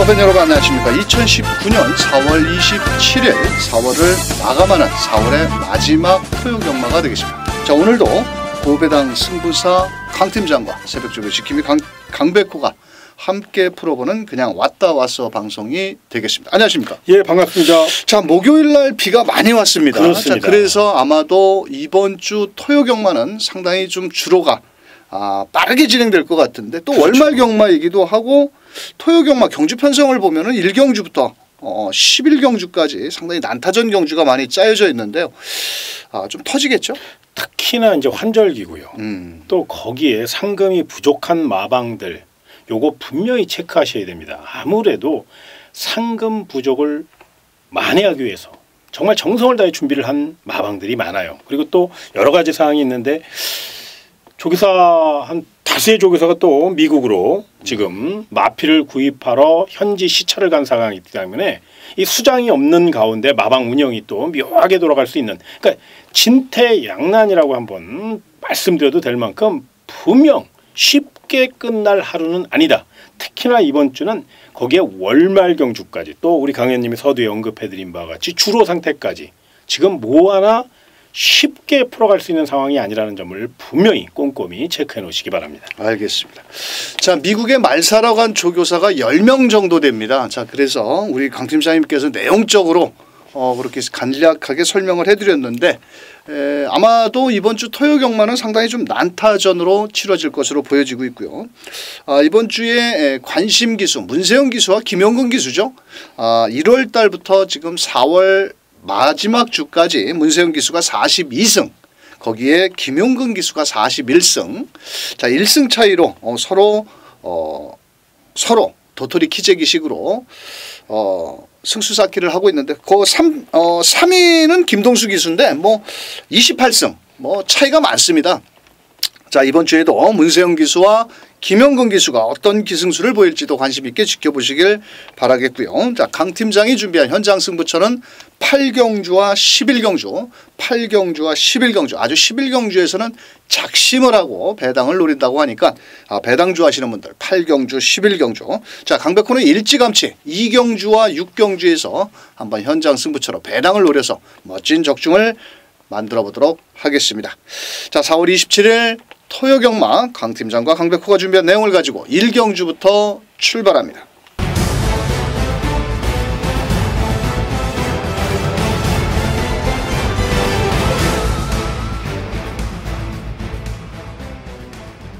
팬 여러분 안녕하십니까. 2019년 4월 27일 4월을 마감하는 4월의 마지막 토요경마가 되겠습니다. 자, 오늘도 고배당 승부사 강팀장과 새벽조교 지킴이 강백호가 함께 풀어보는 그냥 왔다 왔어 방송이 되겠습니다. 안녕하십니까? 예, 반갑습니다. 자, 목요일날 비가 많이 왔습니다. 그렇습니다. 자, 그래서 아마도 이번 주 토요경마는 상당히 좀 주로가 빠르게 진행될 것 같은데 또 그렇죠. 월말 경마이기도 하고 토요경마 경주 편성을 보면은 1경주부터 11경주까지 상당히 난타전 경주가 많이 짜여져 있는데요. 좀 터지겠죠? 특히나 이제 환절기고요. 또 거기에 상금이 부족한 마방들 요거 분명히 체크하셔야 됩니다. 아무래도 상금 부족을 만회하기 위해서 정말 정성을 다해 준비를 한 마방들이 많아요. 그리고 또 여러 가지 사항이 있는데 조교사 한 다수의 조교사가 또 미국으로 지금 마피를 구입하러 현지 시찰을 간 상황이기 때문에 이 수장이 없는 가운데 마방 운영이 또 묘하게 돌아갈 수 있는, 그러니까 진퇴양난이라고 한번 말씀드려도 될 만큼 분명 쉽게 끝날 하루는 아니다. 특히나 이번 주는 거기에 월말 경주까지 또 우리 강연님이 서두에 언급해드린 바와 같이 주로 상태까지 지금 뭐 하나 쉽게 풀어갈 수 있는 상황이 아니라는 점을 분명히 꼼꼼히 체크해 놓으시기 바랍니다. 알겠습니다. 자, 미국에 말 사러 간 조교사가 10명 정도 됩니다. 자, 그래서 우리 강 팀장님께서 내용적으로 그렇게 간략하게 설명을 해드렸는데 아마도 이번 주 토요경마는 상당히 좀 난타전으로 치러질 것으로 보여지고 있고요. 이번 주에 관심 기수 문세영 기수와 김영근 기수죠. 1월 달부터 지금 4월 마지막 주까지 문세영 기수가 42승, 거기에 김용근 기수가 41승. 자, 1승 차이로 서로 도토리 키재기식으로 승수 쌓기를 하고 있는데 그 3위는 김동수 기수인데 뭐 28승 뭐 차이가 많습니다. 자, 이번 주에도 문세영 기수와 김영근 기수가 어떤 기승수를 보일지도 관심 있게 지켜보시길 바라겠고요. 자, 강 팀장이 준비한 현장 승부처는 8경주와 11경주, 8경주와 11경주. 아주 11경주에서는 작심을 하고 배당을 노린다고 하니까 배당주 하시는 분들 8경주, 11경주. 자, 강백호는 일찌감치 2경주와 6경주에서 한번 현장 승부처로 배당을 노려서 멋진 적중을 만들어 보도록 하겠습니다. 자, 4월 27일 토요경마 강 팀장과 강백호가 준비한 내용을 가지고 1경주부터 출발합니다.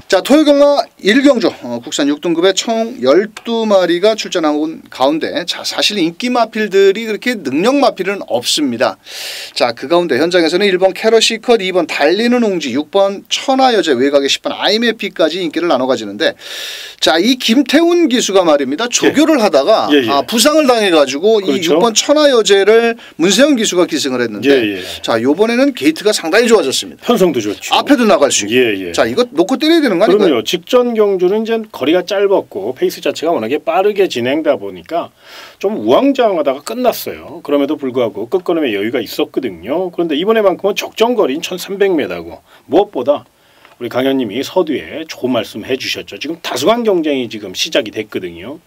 자, 토요경마 1경주 국산 6등급의 총 12마리가 출전한 가운데 자, 사실 인기 마필들이 그렇게 능력 마필은 없습니다. 자, 그 가운데 현장에서는 1번 캐러시컷, 2번 달리는 웅지, 6번 천하여제, 외곽의 10번 아이메피까지 인기를 나눠 가지는데 자, 이 김태훈 기수가 말입니다. 조교를 하다가 부상을 당해가지고 그렇죠. 이 6번 천하여제를 문세영 기수가 기승을 했는데 자, 요번에는 게이트가 상당히 좋아졌습니다. 편성도 좋죠. 앞에도 나갈 수 있고. 자, 이거 놓고 때려야 되는 거 아닌가요? 그럼요. 직전 경주는 이제 거리가 짧았고 페이스 자체가 워낙에 빠르게 진행되다 보니까 좀 우왕좌왕하다가 끝났어요. 그럼에도 불구하고 끝걸음에 여유가 있었거든요. 그런데 이번에만큼은 적정 거리인 1300m고 무엇보다 우리 강연님이 서두에 좋은 말씀 해주셨죠. 지금 다수간 경쟁이 지금 시작이 됐거든요.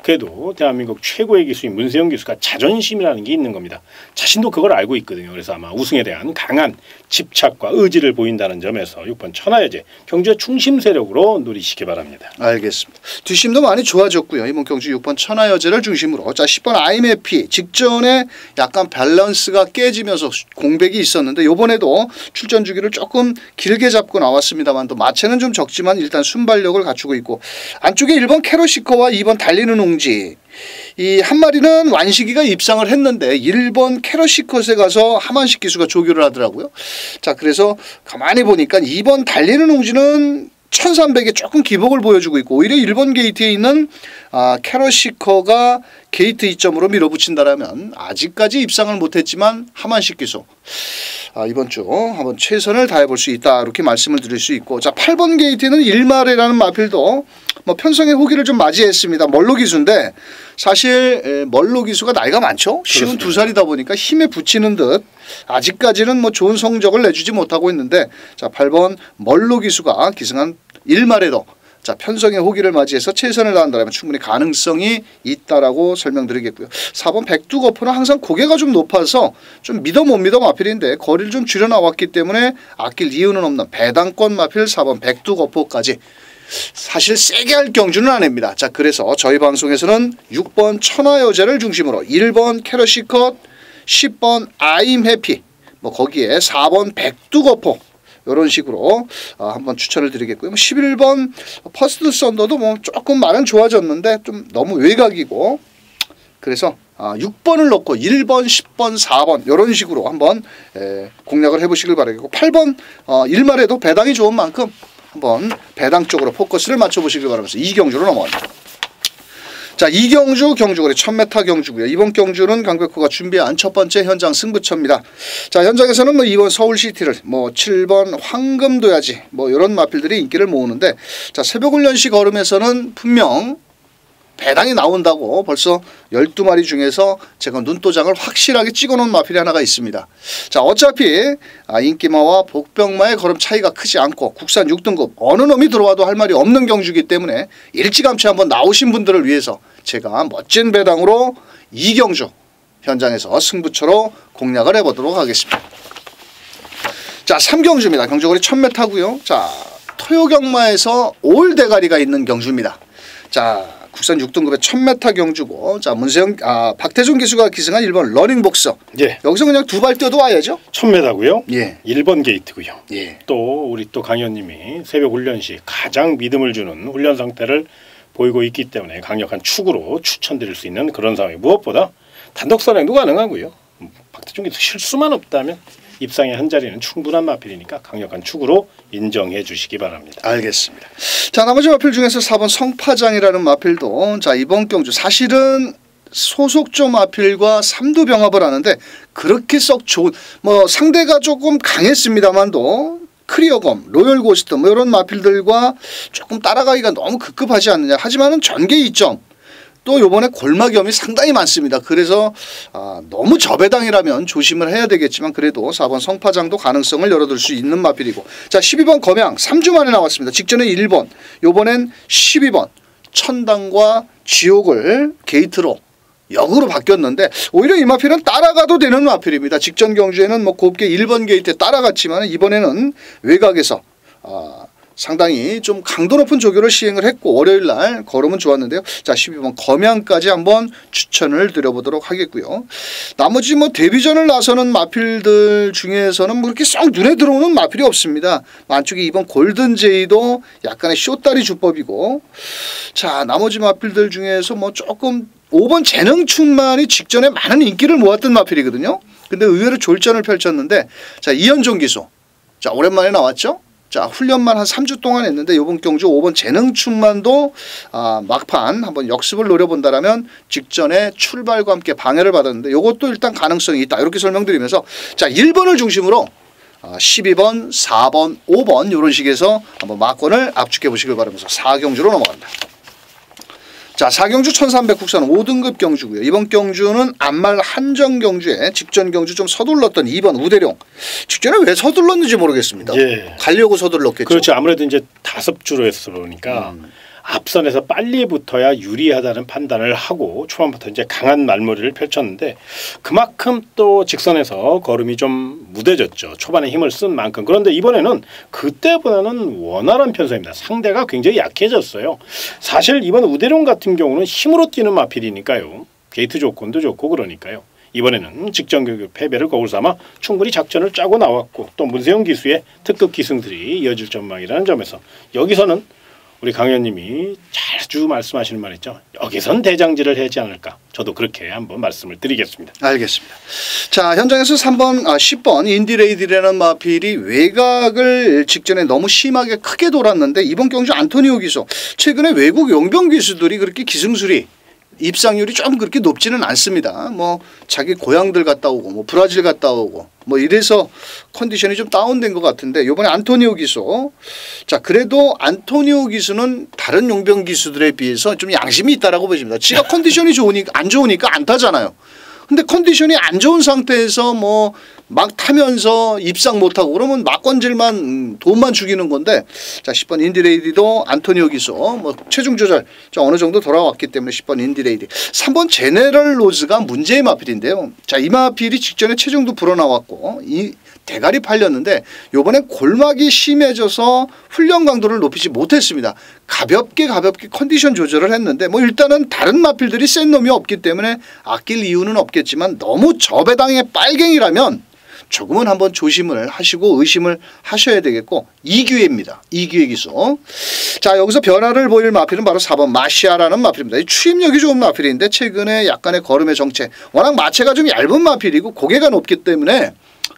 그래도 대한민국 최고의 기수인 문세영 기수가 자존심이라는 게 있는 겁니다. 자신도 그걸 알고 있거든요. 그래서 아마 우승에 대한 강한 집착과 의지를 보인다는 점에서 6번 천하여제 경주의 중심 세력으로 노리시기 바랍니다. 알겠습니다. 뒷심도 많이 좋아졌고요. 이번 경주 6번 천하여제를 중심으로 자, 10번 아이메피 직전에 약간 밸런스가 깨지면서 공백이 있었는데 이번에도 출전 주기를 조금 길게 잡고 나왔습니다만 또 마체는 좀 적지만 일단 순발력을 갖추고 있고 안쪽에 1번 캐로시커와 2번 달리는 웅지 이 한 마리는 완식이가 입상을 했는데 1번 캐러시컷에 가서 하만식 기수가 조교를 하더라고요. 자, 그래서 가만히 보니까 2번 달리는 웅지는 1300에 조금 기복을 보여주고 있고 오히려 1번 게이트에 있는 캐러시커가 게이트 2점으로 밀어붙인다라면 아직까지 입상을 못했지만 하만식 기수 이번 주 한번 최선을 다해볼 수 있다 이렇게 말씀을 드릴 수 있고 자, 8번 게이트에는 일마레라는 마필도 뭐 편성의 호기를 좀 맞이했습니다. 멀로 기수인데 사실 멀로 기수가 나이가 많죠. 52살이다 보니까 힘에 붙이는 듯 아직까지는 뭐 좋은 성적을 내주지 못하고 있는데 자, 8번 멀로 기수가 기승한 일말에도 자, 편성의 호기를 맞이해서 최선을 다한다면 충분히 가능성이 있다라고 설명드리겠고요. 4번 백두거포는 항상 고개가 좀 높아서 좀 믿어 못 믿어 마필인데 거리를 좀 줄여 나왔기 때문에 아낄 이유는 없는 배당권 마필 4번 백두거포까지 사실 세게 할 경주는 아닙니다. 자, 그래서 저희 방송에서는 6번 천하여자를 중심으로 1번 캐러시컷, 10번 아임 해피, 뭐 거기에 4번 백두거포 이런 식으로 한번 추천을 드리겠고요. 11번 퍼스트 썬더도 뭐 조금 말은 좋아졌는데 좀 너무 외곽이고 그래서 6번을 넣고 1번, 10번, 4번 이런 식으로 한번 공략을 해보시길 바라겠고 8번 일말에도 배당이 좋은 만큼 한번 배당 쪽으로 포커스를 맞춰보시길 바라면서 이 경주로 넘어갑니다. 자, 이 경주 경주거리 1000m 경주고요. 이번 경주는 강백호가 준비한 첫 번째 현장 승부처입니다. 자, 현장에서는 뭐 2번 서울시티를 뭐 7번 황금도야지 뭐 이런 마필들이 인기를 모으는데 자, 새벽훈련시 걸음에서는 분명 배당이 나온다고 벌써 12마리 중에서 제가 눈도장을 확실하게 찍어놓은 마필이 하나가 있습니다. 자, 어차피 인기마와 복병마의 걸음 차이가 크지 않고 국산 6등급 어느 놈이 들어와도 할 말이 없는 경주이기 때문에 일찌감치 한번 나오신 분들을 위해서 제가 멋진 배당으로 이 경주 현장에서 승부처로 공략을 해보도록 하겠습니다. 자, 3경주입니다. 경주거리 1000m고요. 자, 토요경마에서 올대가리가 있는 경주입니다. 자, 국산 6등급의 1000m 경주고 자, 박태준 기수가 기승한 1번 러닝복서. 예. 여기서 그냥 두 발 뛰어도 와야죠. 1000m고요. 예. 1번 게이트고요. 예. 또 우리 또 강현님이 새벽 훈련 시 가장 믿음을 주는 훈련 상태를 보이고 있기 때문에 강력한 축으로 추천드릴 수 있는 그런 상황이 무엇보다 단독 선행도 가능하고요. 박태준 기수 실수만 없다면 입상의 한 자리는 충분한 마필이니까 강력한 축으로 인정해 주시기 바랍니다. 알겠습니다. 자, 나머지 마필 중에서 4번 성파장이라는 마필도 자, 이번 경주 사실은 소속조 마필과 3두 병합을 하는데 그렇게 썩 좋은 뭐 상대가 조금 강했습니다만도 크리어검, 로열고스트 뭐 이런 마필들과 조금 따라가기가 너무 급급하지 않느냐. 하지만은 전개 이점 또 요번에 골마겸이 상당히 많습니다. 그래서 너무 저배당이라면 조심을 해야 되겠지만 그래도 4번 성파장도 가능성을 열어둘 수 있는 마필이고 자, 12번 검양 3주 만에 나왔습니다. 직전에 1번 요번엔 12번 천당과 지옥을 게이트로 역으로 바뀌었는데 오히려 이 마필은 따라가도 되는 마필입니다. 직전 경주에는 뭐 곱게 1번 게이트에 따라갔지만 이번에는 외곽에서 상당히 좀 강도 높은 조교를 시행을 했고 월요일 날 걸음은 좋았는데요. 자, 12번 검양까지 한번 추천을 드려보도록 하겠고요. 나머지 뭐 데뷔전을 나서는 마필들 중에서는 뭐 그렇게 썩 눈에 들어오는 마필이 없습니다. 안쪽에 2번 골든제이도 약간의 쇼다리 주법이고 자, 나머지 마필들 중에서 뭐 조금 5번 재능충만이 직전에 많은 인기를 모았던 마필이거든요. 근데 의외로 졸전을 펼쳤는데 자, 이현종 기수 자, 오랜만에 나왔죠. 자, 훈련만 한 3주 동안 했는데 이번 경주 5번 재능충만도 막판 한번 역습을 노려본다라면 직전에 출발과 함께 방해를 받았는데 이것도 일단 가능성이 있다 이렇게 설명드리면서 자, 1번을 중심으로 12번, 4번, 5번 이런 식에서 한번 막권을 압축해 보시길 바라면서 4경주로 넘어갑니다. 자, 4경주 1300 국산 5등급 경주고요. 이번 경주는 안말 한정 경주에 직전 경주 좀 서둘렀던 2번 우대룡. 직전에 왜 서둘렀는지 모르겠습니다. 예. 가려고 서둘렀겠죠. 그렇죠. 아무래도 이제 5주로 했어 보니까 앞선에서 빨리 붙어야 유리하다는 판단을 하고 초반부터 이제 강한 말머리를 펼쳤는데 그만큼 또 직선에서 걸음이 좀 무뎌졌죠. 초반에 힘을 쓴 만큼. 그런데 이번에는 그때보다는 원활한 편성입니다. 상대가 굉장히 약해졌어요. 사실 이번 우대룡 같은 경우는 힘으로 뛰는 마필이니까요. 게이트 조건도 좋고 그러니까요. 이번에는 직전 경기 패배를 거울 삼아 충분히 작전을 짜고 나왔고 또 문세영 기수의 특급 기승들이 이어질 전망이라는 점에서 여기서는 우리 강현님이 자주 말씀하시는 말 있죠. 여기선 대장질을 하지 않을까. 저도 그렇게 한번 말씀을 드리겠습니다. 알겠습니다. 자, 현장에서 10번 인디레이디라는 마필이 외곽을 직전에 너무 심하게 크게 돌았는데 이번 경주 안토니오 기수 최근에 외국 용병 기수들이 그렇게 기승술이 입상률이 좀 그렇게 높지는 않습니다. 뭐 자기 고향들 갔다 오고 뭐 브라질 갔다 오고 뭐 이래서 컨디션이 좀 다운된 것 같은데 이번에 안토니오 기수 자, 그래도 안토니오 기수는 다른 용병 기수들에 비해서 좀 양심이 있다라고 보십니다. 지가 컨디션이 안 좋으니까 안 타잖아요. 근데 컨디션이 안 좋은 상태에서 뭐 막 타면서 입상 못하고 그러면 막건질만 돈만 죽이는 건데 자 10번 인디레이디도 안토니오 기수 뭐 체중 조절 어느 정도 돌아왔기 때문에 10번 인디레이디 3번 제네럴 로즈가 문제의 마필인데요. 자 이 마필이 직전에 체중도 불어나왔고 이 대가리 팔렸는데 요번에 골막이 심해져서 훈련 강도를 높이지 못했습니다. 가볍게 컨디션 조절을 했는데 뭐 일단은 다른 마필들이 센 놈이 없기 때문에 아낄 이유는 없겠지만 너무 저배당의 빨갱이라면 조금은 한번 조심을 하시고 의심을 하셔야 되겠고 이기회입니다. 이기회 기수. 자 여기서 변화를 보일 마필은 바로 4번 마시아라는 마필입니다. 추임력이 좋은 마필인데 최근에 약간의 걸음의 정체 워낙 마체가 좀 얇은 마필이고 고개가 높기 때문에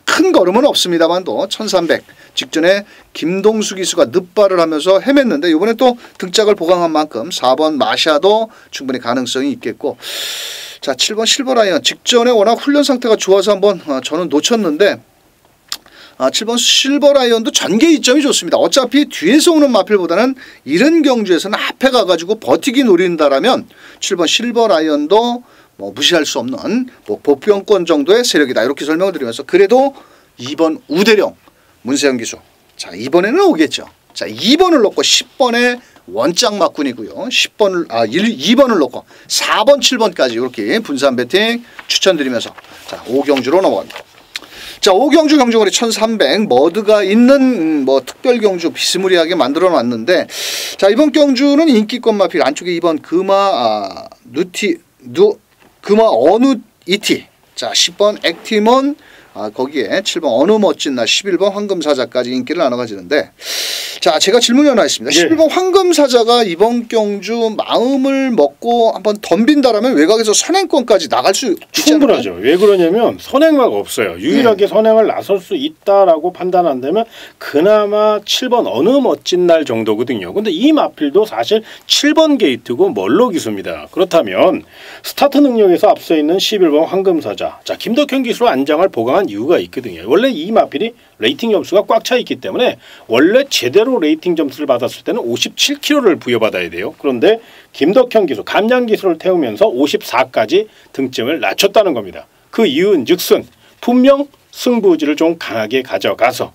큰 걸음은 없습니다만도 1300 직전에 김동수 기수가 늪발을 하면서 헤맸는데 이번에 또 등짝을 보강한 만큼 4번 마샤도 충분히 가능성이 있겠고 자 7번 실버라이언 직전에 워낙 훈련 상태가 좋아서 한번 저는 놓쳤는데 7번 실버라이언도 전개 이점이 좋습니다. 어차피 뒤에서 오는 마필보다는 이른 경주에서는 앞에 가가지고 버티기 노린다라면 7번 실버라이언도 뭐 무시할 수 없는 뭐 보병권 정도의 세력이다 이렇게 설명을 드리면서 그래도 2번 우대령 문세영 기수 자 이번에는 오겠죠. 자 2번을 놓고 10번에 원짝 막군이고요. 2번을 놓고 4번 7번까지 이렇게 분산 배팅 추천드리면서 자 5경주로 넘어갑니다. 자 5경주 경주거리 1300 머드가 있는 뭐 특별 경주 비스무리하게 만들어 놨는데 자 이번 경주는 인기권 마필 안쪽에 2번 금화 금화 어느 이티 자 10번 액티몬 거기에 7번 어느 멋진 날 11번 황금사자까지 인기를 나눠 가지는데 자 제가 질문이 하나 있습니다. 11번 황금사자가 이번 경주 마음을 먹고 한번 덤빈다라면 외곽에서 선행권까지 나갈 수 충분하죠. 왜 그러냐면 선행마가 없어요. 유일하게 선행을 나설 수 있다라고 판단한다면 그나마 7번 어느 멋진 날 정도거든요. 근데 이 마필도 사실 7번 게이트고 멀로 기수입니다. 그렇다면 스타트 능력에서 앞서 있는 11번 황금사자 자 김덕현 기수로 안장을 보강한 이유가 있거든요. 원래 이 마필이 레이팅 점수가 꽉 차 있기 때문에 원래 제대로 레이팅 점수를 받았을 때는 57kg를 부여받아야 돼요. 그런데 김덕현 기수 감량 기수를 태우면서 54까지 등점을 낮췄다는 겁니다. 그 이유는 즉슨 분명 승부지를 좀 강하게 가져가서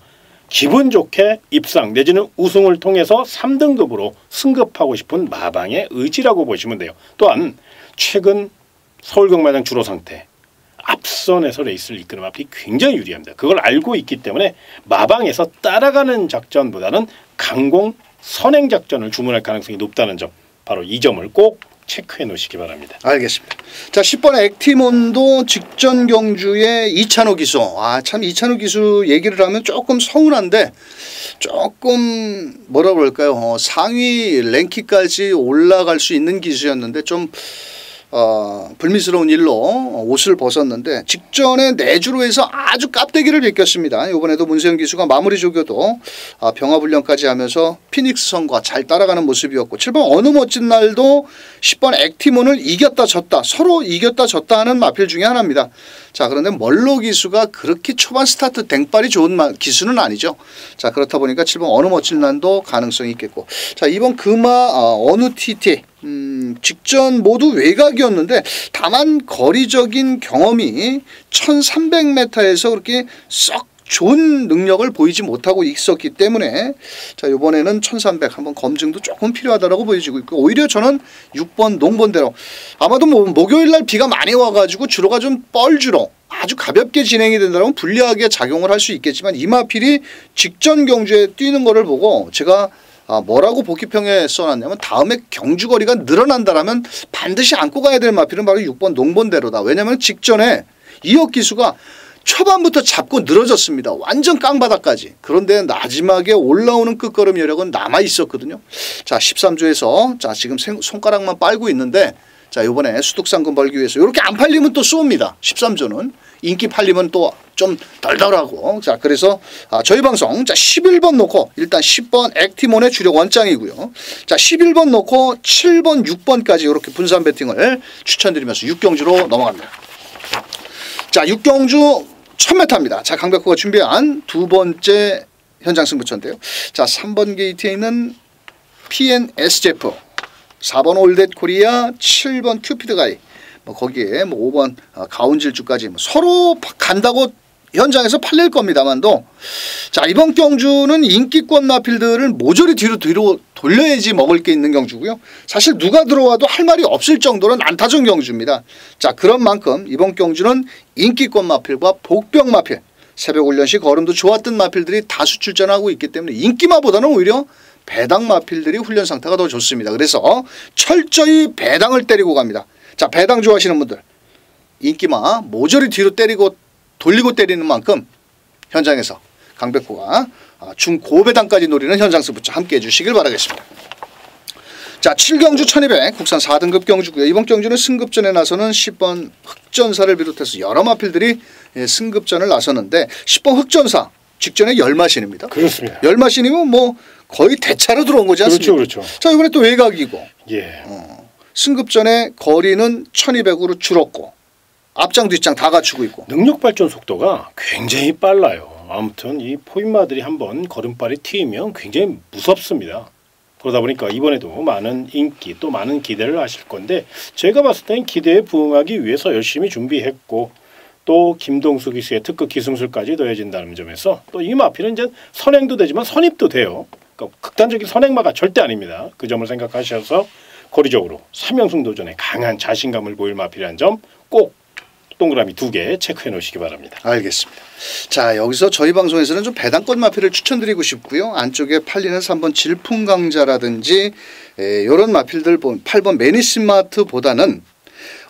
기분 좋게 입상 내지는 우승을 통해서 3등급으로 승급하고 싶은 마방의 의지라고 보시면 돼요. 또한 최근 서울경마장 주로 상태 앞선에서 레이스를 이끄는 마필이 굉장히 유리합니다. 그걸 알고 있기 때문에 마방에서 따라가는 작전보다는 강공 선행 작전을 주문할 가능성이 높다는 점 바로 이 점을 꼭 체크해 놓으시기 바랍니다. 알겠습니다. 자 10번 액티몬도 직전 경주에 이찬호 기수 참 이찬호 기수 얘기를 하면 조금 서운한데 조금 뭐라 그럴까요 상위 랭킹까지 올라갈 수 있는 기수였는데 좀 불미스러운 일로 옷을 벗었는데 직전에 내주로 해서 아주 깝대기를 베꼈습니다. 이번에도 문세영 기수가 마무리 조교도 병화불련까지 하면서 피닉스 선과 잘 따라가는 모습이었고 7번 어느 멋진 날도 10번 액티몬을 이겼다 졌다 서로 이겼다 졌다 하는 마필 중에 하나입니다. 자 그런데 멀로 기수가 그렇게 초반 스타트 댕발이 좋은 기수는 아니죠. 자 그렇다 보니까 7번 어느 멋진 날도 가능성이 있겠고 자 이번 금화 어느 TT 직전 모두 외곽이었는데 다만 거리적인 경험이 1300m에서 그렇게 썩 좋은 능력을 보이지 못하고 있었기 때문에 자 이번에는 1300 한번 검증도 조금 필요하다라고 보여지고 있고 오히려 저는 6번 농번대로 아마도 뭐 목요일날 비가 많이 와가지고 주로가 좀 뻘주로 아주 가볍게 진행이 된다면 불리하게 작용을 할 수 있겠지만 이 마필이 직전 경주에 뛰는 거를 보고 제가 뭐라고 복귀평에 써놨냐면 다음에 경주거리가 늘어난다라면 반드시 안고 가야 될 마필은 바로 6번 농번대로다. 왜냐하면 직전에 이혁 기수가 초반부터 잡고 늘어졌습니다. 완전 깡바닥까지. 그런데 마지막에 올라오는 끝걸음 여력은 남아 있었거든요. 자 13조에서 자 지금 손가락만 빨고 있는데 자 이번에 수득상금 벌기 위해서 이렇게 안 팔리면 또 쏘입니다. 13조는 인기 팔리면 또 좀 덜덜하고 자 그래서 저희 방송 자 11번 놓고 일단 10번 액티몬의 주력 원장이고요. 자 11번 놓고 7번 6번까지 이렇게 분산 배팅을 추천드리면서 6경주로 넘어갑니다. 자 6경주 1000m입니다. 자 강백호가 준비한 두 번째 현장 승부처인데요. 자 3번 게이트에 있는 PNS제프 4번 올댓 코리아 7번 큐피드 가이 뭐 거기에 뭐 5번 가운질주까지 뭐 서로 간다고 현장에서 팔릴 겁니다만도 자 이번 경주는 인기권 마필들을 모조리 뒤로 돌려야지 먹을 게 있는 경주고요. 사실 누가 들어와도 할 말이 없을 정도로 난타전 경주입니다. 자 그런 만큼 이번 경주는 인기권 마필과 복병 마필 새벽 훈련 시 걸음도 좋았던 마필들이 다수 출전하고 있기 때문에 인기마보다는 오히려 배당 마필들이 훈련 상태가 더 좋습니다. 그래서 철저히 배당을 때리고 갑니다. 자 배당 좋아하시는 분들 인기마 모조리 뒤로 돌리고 때리는 만큼 현장에서 강백호가 중고배당까지 노리는 현장승부처 함께해 주시길 바라겠습니다. 자 7경주 1200 국산 4등급 경주고요. 이번 경주는 승급전에 나서는 10번 흑전사를 비롯해서 여러 마필들이 승급전을 나섰는데 10번 흑전사 직전에 열마신입니다. 그렇습니다. 열마신이면 뭐 거의 대차로 들어온 거지 않습니까? 그렇죠. 그렇죠. 자 이번에 또 외곽이고 예. 승급전에 거리는 1200으로 줄었고 앞장 뒷장 다 갖추고 있고 능력 발전 속도가 굉장히 빨라요. 아무튼 이 포인마들이 한번 걸음발이 튀면 굉장히 무섭습니다. 그러다 보니까 이번에도 많은 인기 또 많은 기대를 하실 건데 제가 봤을 땐 기대에 부응하기 위해서 열심히 준비했고 또 김동수 기수의 특급 기승술까지 더해진다는 점에서 또 이 마필은 이제 선행도 되지만 선입도 돼요. 그러니까 극단적인 선행마가 절대 아닙니다. 그 점을 생각하셔서 거리적으로 3연승 도전에 강한 자신감을 보일 마필이라는 점 꼭 동그라미 2개 체크해 놓으시기 바랍니다. 알겠습니다. 자 여기서 저희 방송에서는 좀 배당권 마필을 추천드리고 싶고요. 안쪽에 팔리는 3번 질풍강자라든지 이런 마필들 8번 매니스마트보다는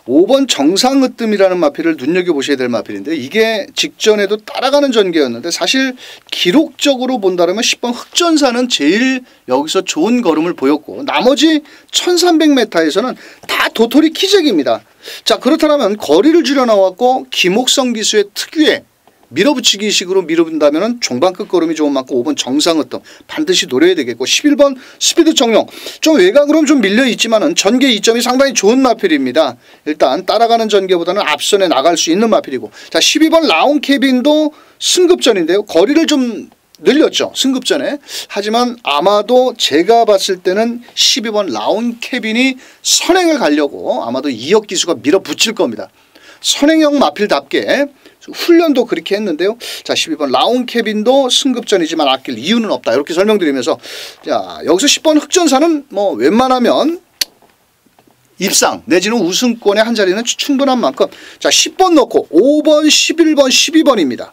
5번 정상으뜸이라는 마필을 눈여겨보셔야 될 마필인데 이게 직전에도 따라가는 전개였는데 사실 기록적으로 본다면 10번 흑전사는 제일 여기서 좋은 걸음을 보였고 나머지 1300m에서는 다 도토리 키재기입니다. 자 그렇다면 거리를 줄여 나왔고 김옥성 기수의 특유의 밀어붙이기 식으로 밀어본다면 종반급 걸음이 좋은 만큼 5번 정상으뜸 반드시 노려야 되겠고 11번 스피드 청룡 좀 외곽으로는 좀 밀려 있지만은 전개 이점이 상당히 좋은 마필입니다. 일단 따라가는 전개보다는 앞선에 나갈 수 있는 마필이고 자 12번 라운 케빈도 승급전인데요. 거리를 좀 늘렸죠. 승급전에. 하지만 아마도 제가 봤을 때는 12번 라운 케빈이 선행을 가려고 아마도 이혁 기수가 밀어붙일 겁니다. 선행형 마필답게 훈련도 그렇게 했는데요. 자 12번 라운 케빈도 승급전이지만 아낄 이유는 없다. 이렇게 설명드리면서 자 여기서 10번 흑전사는 뭐 웬만하면 입상 내지는 우승권의 한 자리는 충분한 만큼 자 10번 넣고 5번 11번 12번입니다.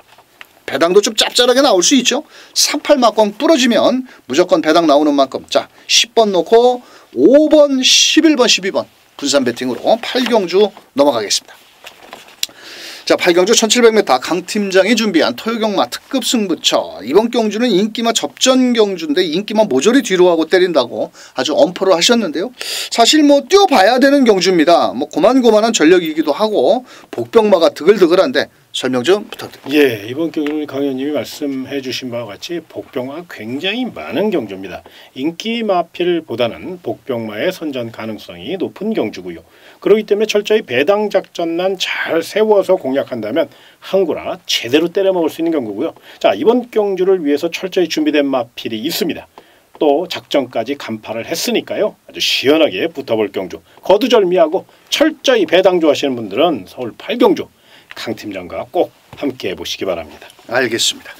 배당도 좀 짭짤하게 나올 수 있죠. 38 막공 부러지면 무조건 배당 나오는 만큼 자 10번 넣고 5번 11번 12번 분산 배팅으로 8경주 넘어가겠습니다. 자 8경주 1700m 강 팀장이 준비한 토요경마 특급 승부처 이번 경주는 인기마 접전 경주인데 인기마 모조리 뒤로 하고 때린다고 아주 엄포를 하셨는데요. 사실 뭐 뛰어봐야 되는 경주입니다. 뭐 고만고만한 전력이기도 하고 복병마가 드글드글한데 설명 좀 부탁드립니다. 예, 이번 경주는 강 의원님이 말씀해 주신 바와 같이 복병마가 굉장히 많은 경주입니다. 인기 마필보다는 복병마의 선전 가능성이 높은 경주고요. 그렇기 때문에 철저히 배당 작전만 잘 세워서 공략한다면 한구나 제대로 때려 먹을 수 있는 경주고요. 자, 이번 경주를 위해서 철저히 준비된 마필이 있습니다. 또 작전까지 간파를 했으니까요. 아주 시원하게 붙어볼 경주. 거두절미하고 철저히 배당 좋아하시는 분들은 서울 8경주 강 팀장과 꼭 함께 해보시기 바랍니다. 알겠습니다.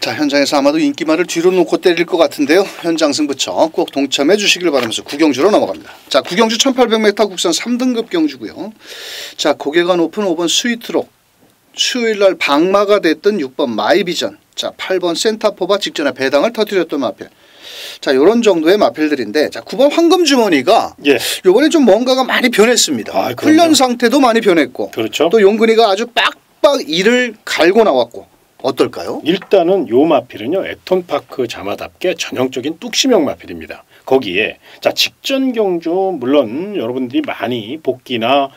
자 현장에서 아마도 인기마를 뒤로 놓고 때릴 것 같은데요. 현장 승부처 꼭 동참해 주시길 바라면서 9경주로 넘어갑니다. 자 9경주 1800m 국산 3등급 경주고요. 자 고개가 높은 5번 스위트록 수요일날 방마가 됐던 6번 마이비전 자 8번 센타포바 직전에 배당을 터뜨렸던 마필 자 요런 정도의 마필들인데 자 9번 황금주머니가 예. 요번에 좀 뭔가가 많이 변했습니다. 훈련 상태도 많이 변했고 그렇죠. 또 용근이가 아주 빡빡 이를 갈고 나왔고 어떨까요? 일단은 요 마필은요 앱톤파크 자마답게 전형적인 뚝심형 마필입니다. 거기에 자 직전 경주 물론 여러분들이 많이 복귀나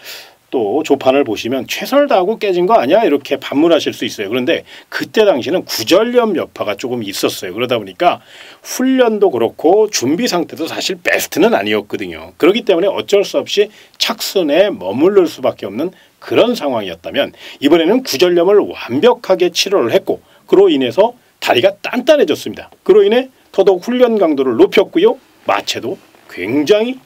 또 조판을 보시면 최선을 다하고 깨진 거 아니야 이렇게 반문하실 수 있어요. 그런데 그때 당시는 구전염 여파가 조금 있었어요. 그러다 보니까 훈련도 그렇고 준비 상태도 사실 베스트는 아니었거든요. 그렇기 때문에 어쩔 수 없이 착선에 머무를 수밖에 없는 그런 상황이었다면 이번에는 구전염을 완벽하게 치료를 했고 그로 인해서 다리가 단단해졌습니다. 그로 인해 더더욱 훈련 강도를 높였고요. 마체도 굉장히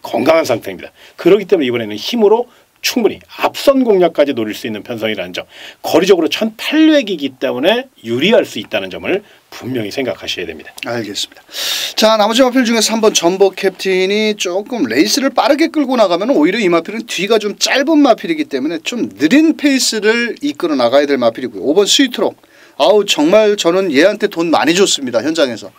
건강한 상태입니다. 그렇기 때문에 이번에는 힘으로 충분히 앞선 공략까지 노릴 수 있는 편성이라는 점, 거리적으로 1800이기 때문에 유리할 수 있다는 점을 분명히 생각하셔야 됩니다. 알겠습니다. 자, 나머지 마필 중에서 한번 전복 캡틴이 조금 레이스를 빠르게 끌고 나가면 오히려 이 마필은 뒤가 좀 짧은 마필이기 때문에 좀 느린 페이스를 이끌어 나가야 될 마필이고요. 5번 스위트록. 아우 정말 저는 얘한테 돈 많이 줬습니다. 현장에서.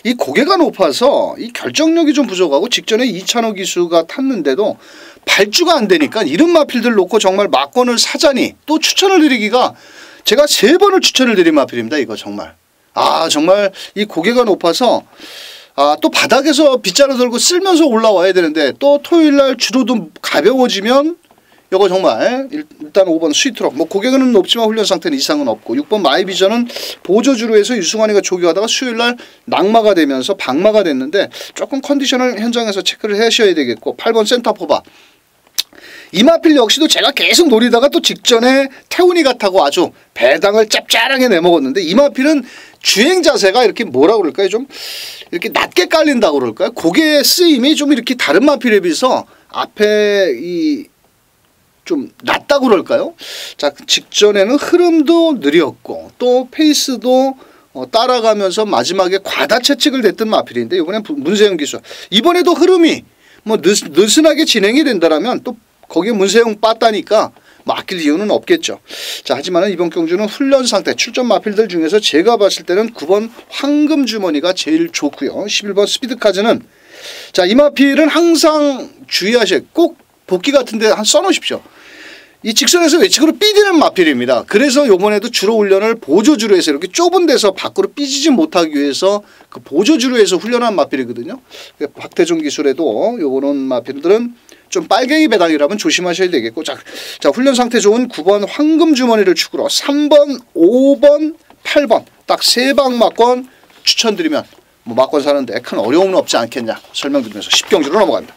이 고개가 높아서 이 결정력이 좀 부족하고 직전에 이찬호 기수가 탔는데도 발주가 안 되니까 이런 마필들 놓고 정말 막권을 사자니 또 추천을 드리기가 제가 3번을 추천을 드린 마필입니다. 이거 정말. 아 정말 이 고개가 높아서 또 바닥에서 빗자루 들고 쓸면서 올라와야 되는데 또 토요일날 주로도 가벼워지면 이거 정말 일단 5번 스위트록 뭐 고개는 높지만 훈련 상태는 이상은 없고 6번 마이비전은 보조주로 해서 유승환이가 조교하다가 수요일날 낙마가 되면서 박마가 됐는데 조금 컨디션을 현장에서 체크를 하셔야 되겠고 8번 센터포바 이 마필 역시도 제가 계속 노리다가 또 직전에 태훈이가 타고 아주 배당을 짭짤하게 내먹었는데 이 마필은 주행 자세가 이렇게 뭐라 그럴까요? 좀 이렇게 낮게 깔린다고 그럴까요? 고개 쓰임이 좀 이렇게 다른 마필에 비해서 앞에 이 좀 낮다고 그럴까요? 자, 직전에는 흐름도 느렸고 또 페이스도 따라가면서 마지막에 과다 채찍을 냈던 마필인데 이번엔 문세영 기수. 이번에도 흐름이 뭐 느슨하게 진행이 된다라면 또 거기에 문세영 빠따니까 아낄 이유는 없겠죠. 자, 하지만 이번 경주는 훈련 상태 출전 마필들 중에서 제가 봤을 때는 9번 황금 주머니가 제일 좋고요. 11번 스피드카즈는 자, 이 마필은 항상 주의하셔야 꼭 복귀 같은데 써놓으십시오. 이 직선에서 외측으로 삐지는 마필입니다. 그래서 이번에도 주로 훈련을 보조주로 해서 이렇게 좁은 데서 밖으로 삐지지 못하기 위해서 그 보조주로 해서 훈련한 마필이거든요. 박태종 기술에도 요런 마필들은 좀 빨갱이 배당이라면 조심하셔야 되겠고 자 훈련 상태 좋은 9번 황금 주머니를 축으로 3번, 5번, 8번 딱 3방 막권 추천드리면 뭐 막권 사는데 큰 어려움은 없지 않겠냐 설명드리면서 10경주로 넘어갑니다.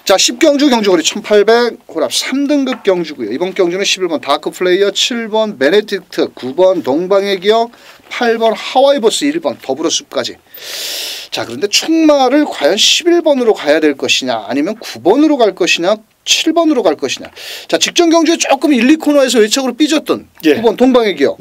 자, 10경주 경주거리 1800 호랍 3등급 경주고요. 이번 경주는 11번 다크플레이어, 7번 베네딕트, 9번 동방의 기억, 8번 하와이버스, 1번 더불어숲까지. 자, 그런데 총말을 과연 11번으로 가야 될 것이냐 아니면 9번으로 갈 것이냐 7번으로 갈 것이냐. 자, 직전 경주에 조금 1, 2코너에서 외척으로 삐졌던 9번 동방의 기억.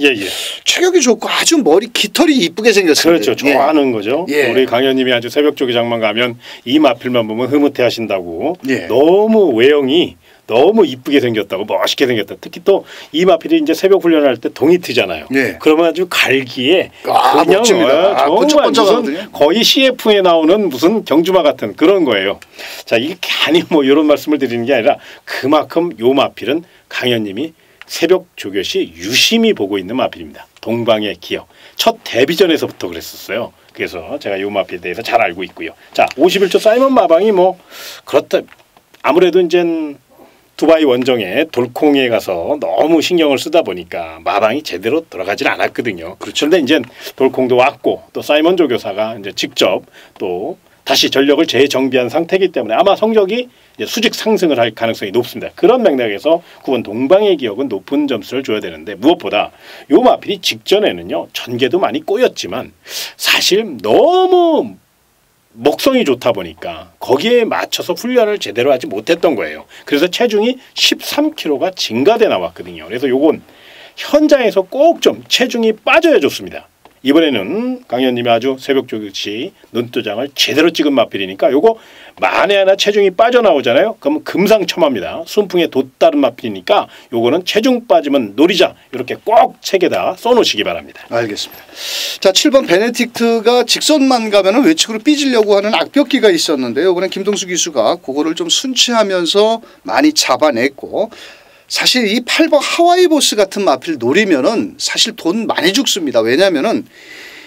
체격이 좋고 아주 머리 깃털이 이쁘게 생겼어요. 그렇죠. 좋아하는 거죠. 우리 강현님이 아주 새벽 조기장만 가면 이 마필만 보면 흐뭇해 하신다고. 너무 외형이 너무 이쁘게 생겼다고 멋있게 생겼다. 특히 또 이 마필이 이제 새벽 훈련할 때 동이 트잖아요. 그러면 아주 갈기에 그냥 멋집니다. 정말 무슨 거의 CF에 나오는 무슨 경주마 같은 그런 거예요. 자, 이게 괜히 뭐 이런 말씀을 드리는 게 아니라 그만큼 요 마필은 강현님이 새벽 조교 시 유심히 보고 있는 마필입니다. 동방의 기억. 첫 데뷔전에서부터 그랬었어요. 그래서 제가 요 마필에 대해서 잘 알고 있고요. 자, 51조 사이먼 마방이 뭐 그렇다. 아무래도 이제 두바이 원정에 돌콩에 가서 너무 신경을 쓰다 보니까 마방이 제대로 들어가질 않았거든요. 그런데 이제 돌콩도 왔고 또 사이먼 조교사가 이제 직접 또 다시 전력을 재정비한 상태이기 때문에 아마 성적이 이제 수직 상승을 할 가능성이 높습니다. 그런 맥락에서 9번 동방의 기억은 높은 점수를 줘야 되는데 무엇보다 요 마필이 직전에는요 전개도 많이 꼬였지만 사실 너무 먹성이 좋다 보니까 거기에 맞춰서 훈련을 제대로 하지 못했던 거예요. 그래서 체중이 13kg가 증가돼 나왔거든요. 그래서 요건 현장에서 꼭 좀 체중이 빠져야 좋습니다. 이번에는 강현님이 아주 새벽 조교시 눈도장을 제대로 찍은 마필이니까 요거 만에 하나 체중이 빠져나오잖아요. 그러면 금상첨화입니다. 순풍에 돛다른 마필이니까 요거는 체중 빠지면 노리자 이렇게 꼭 책에다 써놓으시기 바랍니다. 알겠습니다. 자, 7번 베네딕트가 직선만 가면은 외측으로 삐지려고 하는 악벽기가 있었는데요. 이번엔 김동수 기수가 그거를 좀 순치하면서 많이 잡아냈고 사실 이 8번 하와이 보스 같은 마필 노리면은 사실 돈 많이 죽습니다. 왜냐면은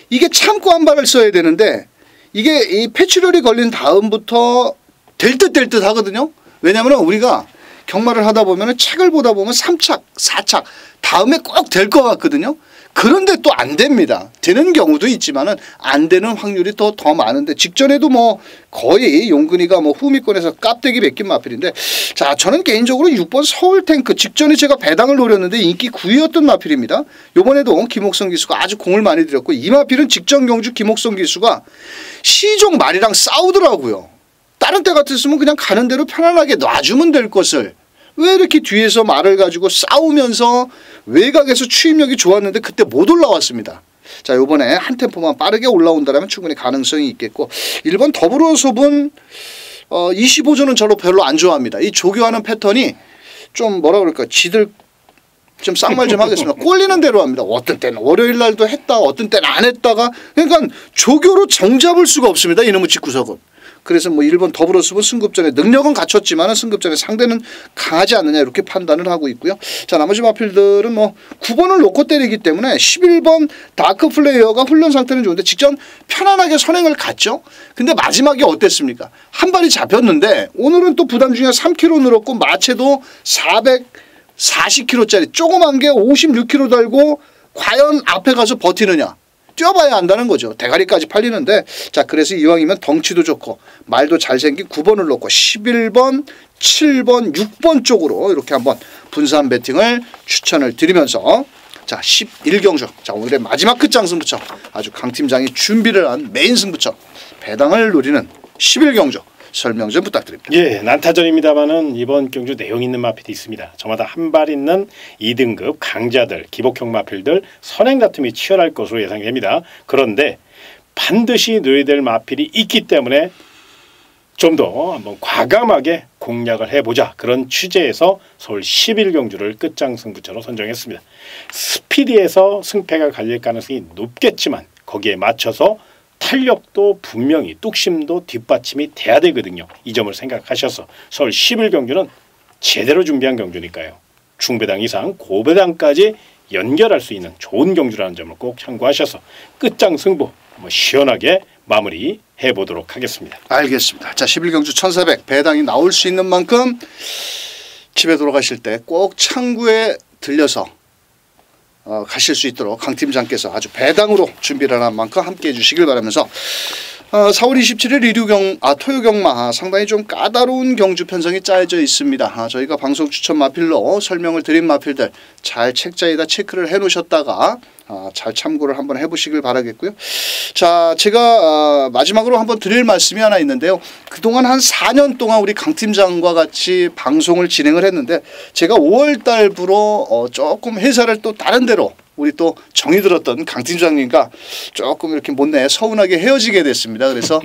이게 참고 한 발을 써야 되는데 이게 이 패출혈이 걸린 다음부터 될 듯 하거든요. 왜냐면은 우리가 경마를 하다 보면은 책을 보다 보면 3착, 4착 다음에 꼭 될 것 같거든요. 그런데 또 안 됩니다. 되는 경우도 있지만은 안 되는 확률이 더 많은데 직전에도 뭐 거의 용근이가 뭐 후미권에서 깝대기 베낀 마필인데 자, 저는 개인적으로 6번 서울탱크 직전에 제가 배당을 노렸는데 인기 9위였던 마필입니다. 요번에도 김옥성 기수가 아주 공을 많이 들였고 이 마필은 직전 경주 김옥성 기수가 시종 말이랑 싸우더라고요. 다른 때 같았으면 그냥 가는 대로 편안하게 놔주면 될 것을 왜 이렇게 뒤에서 말을 가지고 싸우면서 외곽에서 추임력이 좋았는데 그때 못 올라왔습니다. 자, 요번에 한 템포만 빠르게 올라온다면 충분히 가능성이 있겠고 1번 더불어섭은 25조는 저로 별로 안 좋아합니다. 이 조교하는 패턴이 좀 뭐라 그럴까 지들 좀 쌍말 좀 하겠습니다. 꼴리는 대로 합니다. 어떤 때는 월요일 날도 했다, 어떤 때는 안 했다가 그러니까 조교로 정잡을 수가 없습니다. 이놈의 집구석은. 그래서 뭐 1번 더불어섭은 승급전에 능력은 갖췄지만 승급전에 상대는 강하지 않느냐 이렇게 판단을 하고 있고요. 자, 나머지 마필들은 뭐 9번을 놓고 때리기 때문에 11번 다크 플레이어가 훈련 상태는 좋은데 직전 편안하게 선행을 갔죠. 근데 마지막에 어땠습니까? 한 발이 잡혔는데 오늘은 또 부담 중에 3kg 늘었고 마체도 440kg짜리 조그만 게 56kg 달고 과연 앞에 가서 버티느냐. 뛰어봐야 안다는 거죠. 대가리까지 팔리는데 자, 그래서 이왕이면 덩치도 좋고 말도 잘생긴 9번을 놓고 11번, 7번, 6번 쪽으로 이렇게 한번 분산 배팅을 추천을 드리면서 자, 11경주. 자, 오늘의 마지막 끝장 승부처. 아주 강팀장이 준비를 한 메인 승부처. 배당을 노리는 11경주. 설명 좀 부탁드립니다. 예, 난타전입니다만은 이번 경주 내용 있는 마필이 있습니다. 저마다 한 발 있는 2등급 강자들, 기복형 마필들 선행 다툼이 치열할 것으로 예상됩니다. 그런데 반드시 넣어야 될 마필이 있기 때문에 좀 더 한번 과감하게 공략을 해보자. 그런 취재에서 서울 11경주를 끝장 승부처로 선정했습니다. 스피디에서 승패가 갈릴 가능성이 높겠지만 거기에 맞춰서 탄력도 분명히 뚝심도 뒷받침이 돼야 되거든요. 이 점을 생각하셔서 서울 11경주는 제대로 준비한 경주니까요. 중배당 이상 고배당까지 연결할 수 있는 좋은 경주라는 점을 꼭 참고하셔서 끝장 승부 시원하게 마무리해 보도록 하겠습니다. 알겠습니다. 자, 11경주 1400 배당이 나올 수 있는 만큼 집에 돌아가실 때 꼭 창구에 들려서 가실 수 있도록 강 팀장께서 아주 배당으로 준비를 한 만큼 함께해 주시길 바라면서 4월 27일 토요경마 상당히 좀 까다로운 경주 편성이 짜여져 있습니다. 저희가 방송 추천 마필로 설명을 드린 마필들 잘 책자에다 체크를 해 놓으셨다가 잘 참고를 한번 해보시길 바라겠고요. 자, 제가 마지막으로 한번 드릴 말씀이 하나 있는데요. 그동안 한 4년 동안 우리 강 팀장과 같이 방송을 진행을 했는데 제가 5월 달부로 조금 회사를 또 다른 데로 우리 또 정이 들었던 강 팀장님과 조금 이렇게 못내 서운하게 헤어지게 됐습니다. 그래서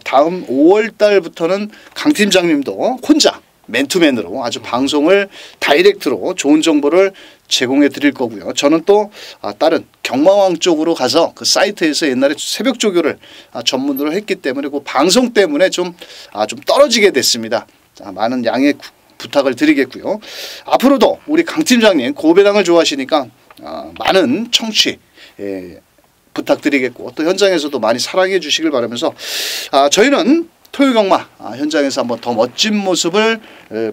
다음 5월 달부터는 강 팀장님도 혼자 맨투맨으로 아주 방송을 다이렉트로 좋은 정보를 제공해 드릴 거고요. 저는 또 다른 경마왕 쪽으로 가서 그 사이트에서 옛날에 새벽 조교를 전문으로 했기 때문에 그 방송 때문에 좀 떨어지게 됐습니다. 자, 많은 양해 부탁을 드리겠고요. 앞으로도 우리 강 팀장님 고배당을 좋아하시니까 많은 청취 부탁드리겠고 또 현장에서도 많이 사랑해 주시길 바라면서 저희는 토요경마 현장에서 한번 더 멋진 모습을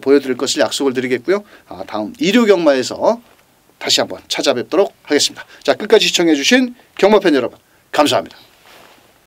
보여드릴 것을 약속을 드리겠고요. 다음 일요경마에서 다시 한번 찾아뵙도록 하겠습니다. 자, 끝까지 시청해 주신 경마팬 여러분 감사합니다.